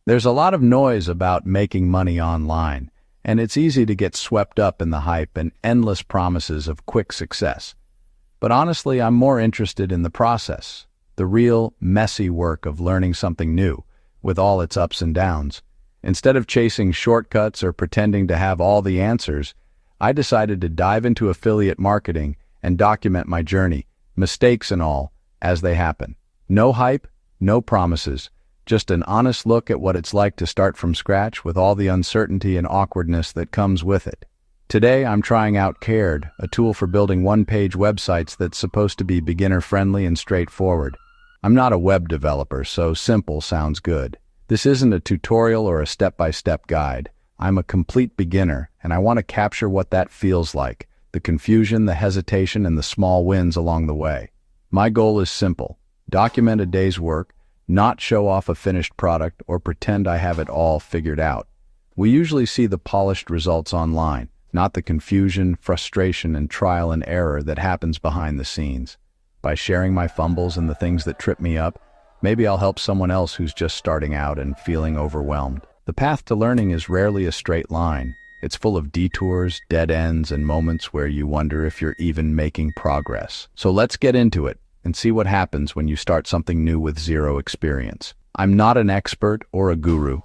There's a lot of noise about making money online, and it's easy to get swept up in the hype and endless promises of quick success. But honestly, I'm more interested in the process, the real, messy work of learning something new, with all its ups and downs. Instead of chasing shortcuts or pretending to have all the answers, I decided to dive into affiliate marketing and document my journey, mistakes and all, as they happen. No hype, no promises, just an honest look at what it's like to start from scratch with all the uncertainty and awkwardness that comes with it. Today, I'm trying out Cared, a tool for building one-page websites that's supposed to be beginner-friendly and straightforward. I'm not a web developer, so simple sounds good. This isn't a tutorial or a step-by-step guide. I'm a complete beginner, and I want to capture what that feels like, the confusion, the hesitation, and the small wins along the way. My goal is simple: document a day's work, not show off a finished product or pretend I have it all figured out. We usually see the polished results online, not the confusion, frustration, and trial and error that happens behind the scenes. By sharing my fumbles and the things that trip me up, maybe I'll help someone else who's just starting out and feeling overwhelmed. The path to learning is rarely a straight line. It's full of detours, dead ends, and moments where you wonder if you're even making progress. So let's get into it and see what happens when you start something new with zero experience. I'm not an expert or a guru,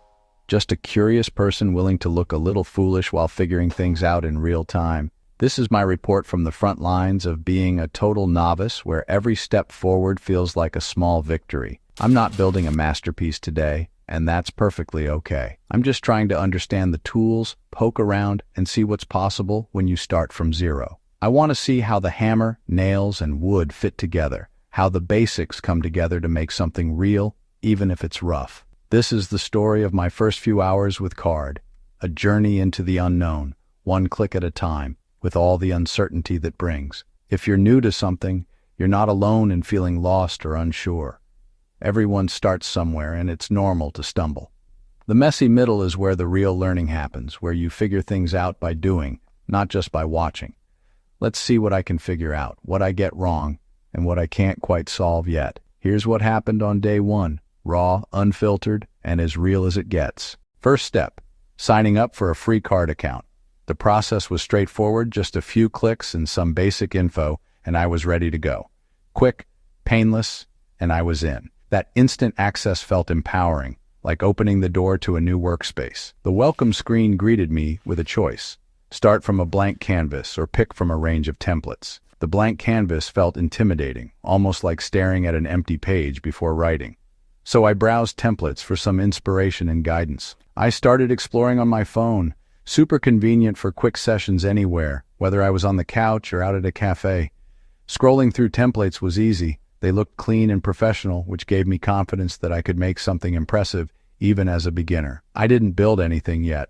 just a curious person willing to look a little foolish while figuring things out in real time. This is my report from the front lines of being a total novice, where every step forward feels like a small victory. I'm not building a masterpiece today, and that's perfectly okay. I'm just trying to understand the tools, poke around, and see what's possible when you start from zero. I want to see how the hammer, nails, and wood fit together, how the basics come together to make something real, even if it's rough. This is the story of my first few hours with Card, a journey into the unknown, one click at a time, with all the uncertainty that brings. If you're new to something, you're not alone in feeling lost or unsure. Everyone starts somewhere, and it's normal to stumble. The messy middle is where the real learning happens, where you figure things out by doing, not just by watching. Let's see what I can figure out, what I get wrong, and what I can't quite solve yet. Here's what happened on day one, raw, unfiltered, and as real as it gets. First step, signing up for a free Card account. The process was straightforward, just a few clicks and some basic info, and I was ready to go. Quick, painless, and I was in. That instant access felt empowering, like opening the door to a new workspace. The welcome screen greeted me with a choice. Start from a blank canvas or pick from a range of templates. The blank canvas felt intimidating, almost like staring at an empty page before writing. So I browsed templates for some inspiration and guidance. I started exploring on my phone, super convenient for quick sessions anywhere, whether I was on the couch or out at a cafe. Scrolling through templates was easy. They looked clean and professional, which gave me confidence that I could make something impressive, even as a beginner. I didn't build anything yet.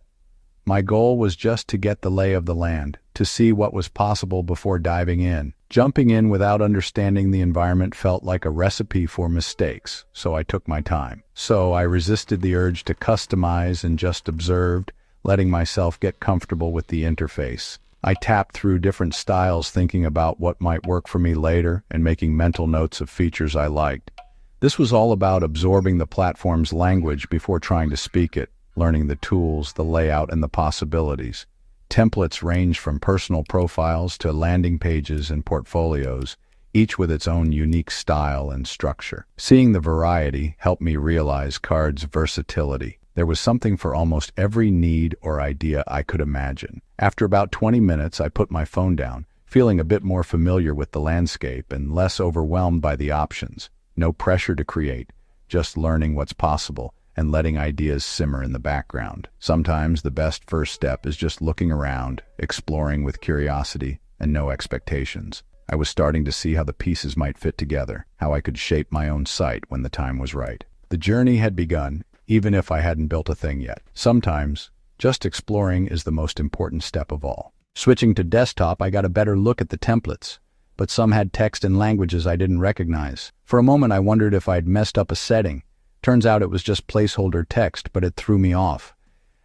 My goal was just to get the lay of the land, to see what was possible before diving in. Jumping in without understanding the environment felt like a recipe for mistakes, so I took my time. So I resisted the urge to customize and just observed, letting myself get comfortable with the interface. I tapped through different styles, thinking about what might work for me later and making mental notes of features I liked. This was all about absorbing the platform's language before trying to speak it, learning the tools, the layout, and the possibilities. Templates range from personal profiles to landing pages and portfolios, each with its own unique style and structure. Seeing the variety helped me realize Card's versatility. There was something for almost every need or idea I could imagine. After about 20 minutes, I put my phone down, feeling a bit more familiar with the landscape and less overwhelmed by the options. No pressure to create, just learning what's possible and letting ideas simmer in the background. Sometimes the best first step is just looking around, exploring with curiosity and no expectations. I was starting to see how the pieces might fit together, how I could shape my own site when the time was right. The journey had begun, even if I hadn't built a thing yet. Sometimes, just exploring is the most important step of all. Switching to desktop, I got a better look at the templates, but some had text and languages I didn't recognize. For a moment, I wondered if I'd messed up a setting. Turns out it was just placeholder text, but it threw me off.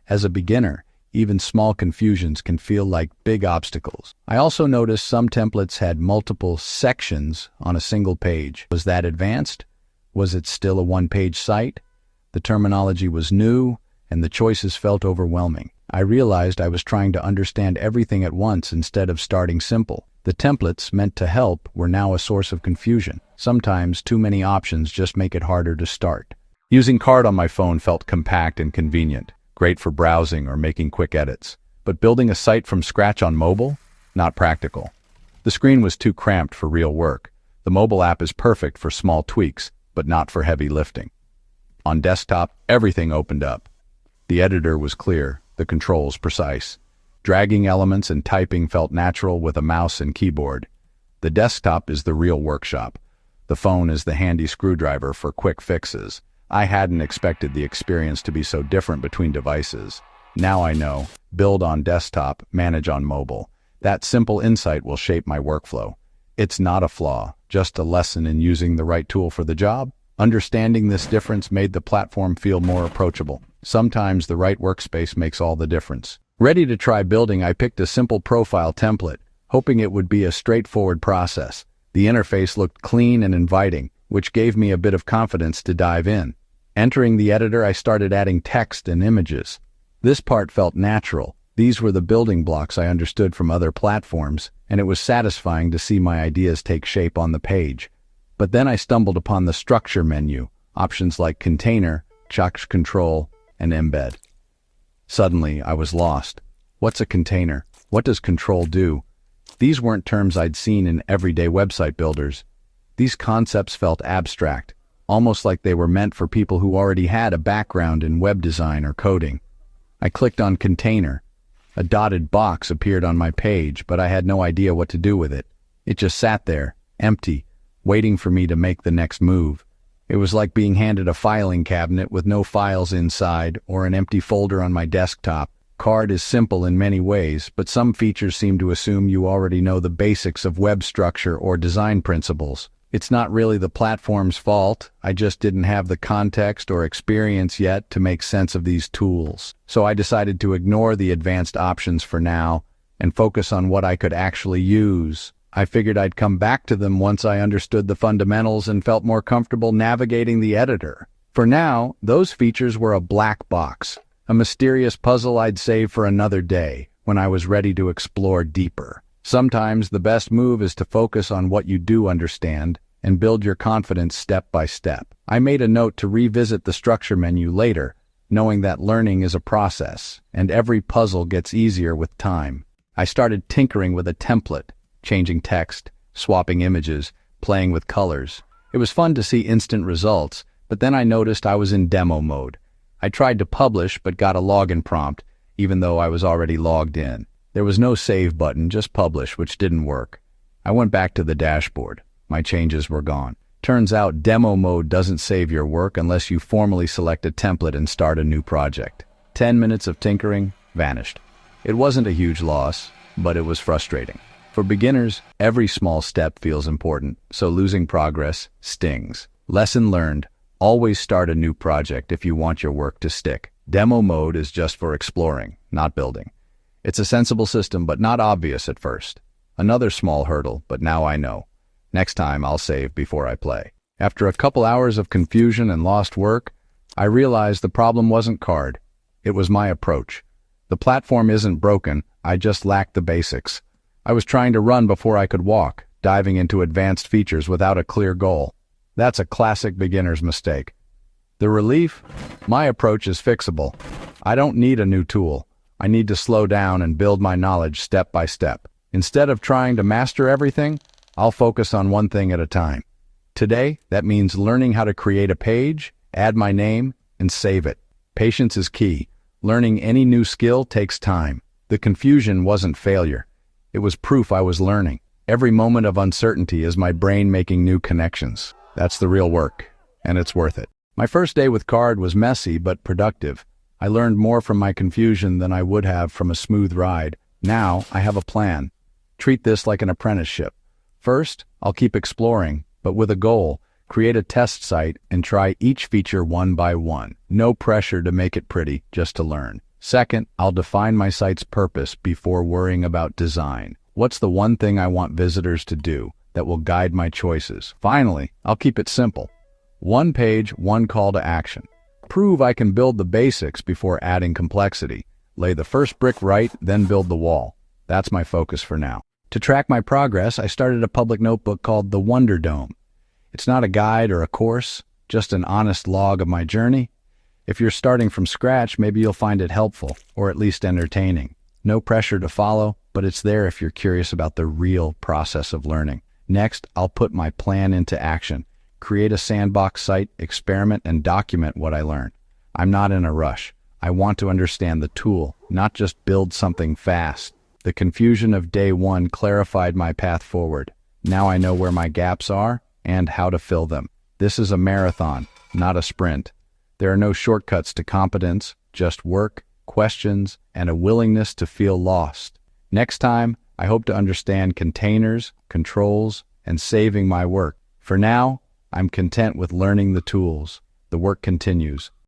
As a beginner, even small confusions can feel like big obstacles. I also noticed some templates had multiple sections on a single page. Was that advanced? Was it still a one-page site? The terminology was new, and the choices felt overwhelming. I realized I was trying to understand everything at once instead of starting simple. The templates meant to help were now a source of confusion. Sometimes too many options just make it harder to start. Using Card on my phone felt compact and convenient, great for browsing or making quick edits. But building a site from scratch on mobile? Not practical. The screen was too cramped for real work. The mobile app is perfect for small tweaks, but not for heavy lifting. On desktop, everything opened up. The editor was clear, the controls precise. Dragging elements and typing felt natural with a mouse and keyboard. The desktop is the real workshop. The phone is the handy screwdriver for quick fixes. I hadn't expected the experience to be so different between devices. Now I know. Build on desktop, manage on mobile. That simple insight will shape my workflow. It's not a flaw, just a lesson in using the right tool for the job. Understanding this difference made the platform feel more approachable. Sometimes the right workspace makes all the difference. Ready to try building, I picked a simple profile template, hoping it would be a straightforward process. The interface looked clean and inviting, which gave me a bit of confidence to dive in. Entering the editor, I started adding text and images. This part felt natural. These were the building blocks I understood from other platforms, and it was satisfying to see my ideas take shape on the page. But then I stumbled upon the structure menu, options like container, change control, and embed. Suddenly, I was lost. What's a container? What does control do? These weren't terms I'd seen in everyday website builders. These concepts felt abstract, almost like they were meant for people who already had a background in web design or coding. I clicked on container. A dotted box appeared on my page, but I had no idea what to do with it. It just sat there, empty, waiting for me to make the next move. It was like being handed a filing cabinet with no files inside or an empty folder on my desktop. Card is simple in many ways, but some features seem to assume you already know the basics of web structure or design principles. It's not really the platform's fault. I just didn't have the context or experience yet to make sense of these tools. So I decided to ignore the advanced options for now and focus on what I could actually use. I figured I'd come back to them once I understood the fundamentals and felt more comfortable navigating the editor. For now, those features were a black box, a mysterious puzzle I'd save for another day when I was ready to explore deeper. Sometimes the best move is to focus on what you do understand and build your confidence step by step. I made a note to revisit the structure menu later, knowing that learning is a process, and every puzzle gets easier with time. I started tinkering with a template, changing text, swapping images, playing with colors. It was fun to see instant results, but then I noticed I was in demo mode. I tried to publish but got a login prompt, even though I was already logged in. There was no save button, just publish, which didn't work. I went back to the dashboard. My changes were gone. Turns out demo mode doesn't save your work unless you formally select a template and start a new project. 10 minutes of tinkering vanished. It wasn't a huge loss, but it was frustrating. For beginners, every small step feels important, so losing progress stings. Lesson learned: always start a new project if you want your work to stick. Demo mode is just for exploring, not building. It's a sensible system, but not obvious at first. Another small hurdle, but now I know. Next time I'll save before I play. After a couple hours of confusion and lost work, I realized the problem wasn't Card. It was my approach. The platform isn't broken, I just lacked the basics. I was trying to run before I could walk, diving into advanced features without a clear goal. That's a classic beginner's mistake. The relief? My approach is fixable. I don't need a new tool. I need to slow down and build my knowledge step by step. Instead of trying to master everything, I'll focus on one thing at a time. Today, that means learning how to create a page, add my name, and save it. Patience is key. Learning any new skill takes time. The confusion wasn't failure. It was proof I was learning. Every moment of uncertainty is my brain making new connections. That's the real work, and it's worth it. My first day with Card was messy but productive. I learned more from my confusion than I would have from a smooth ride. Now, I have a plan. Treat this like an apprenticeship. First, I'll keep exploring, but with a goal. Create a test site and try each feature one by one. No pressure to make it pretty, just to learn. Second, I'll define my site's purpose before worrying about design. What's the one thing I want visitors to do that will guide my choices? Finally, I'll keep it simple. One page, one call to action. Prove I can build the basics before adding complexity. Lay the first brick right, then build the wall. That's my focus for now. To track my progress, I started a public notebook called the Wonder Dome. It's not a guide or a course, just an honest log of my journey. If you're starting from scratch, maybe you'll find it helpful, or at least entertaining. No pressure to follow, but it's there if you're curious about the real process of learning. Next, I'll put my plan into action. Create a sandbox site, experiment, and document what I learn. I'm not in a rush. I want to understand the tool, not just build something fast. The confusion of day one clarified my path forward. Now I know where my gaps are and how to fill them. This is a marathon, not a sprint. There are no shortcuts to competence, just work, questions, and a willingness to feel lost. Next time, I hope to understand containers, controls, and saving my work. For now, I'm content with learning the tools. The work continues.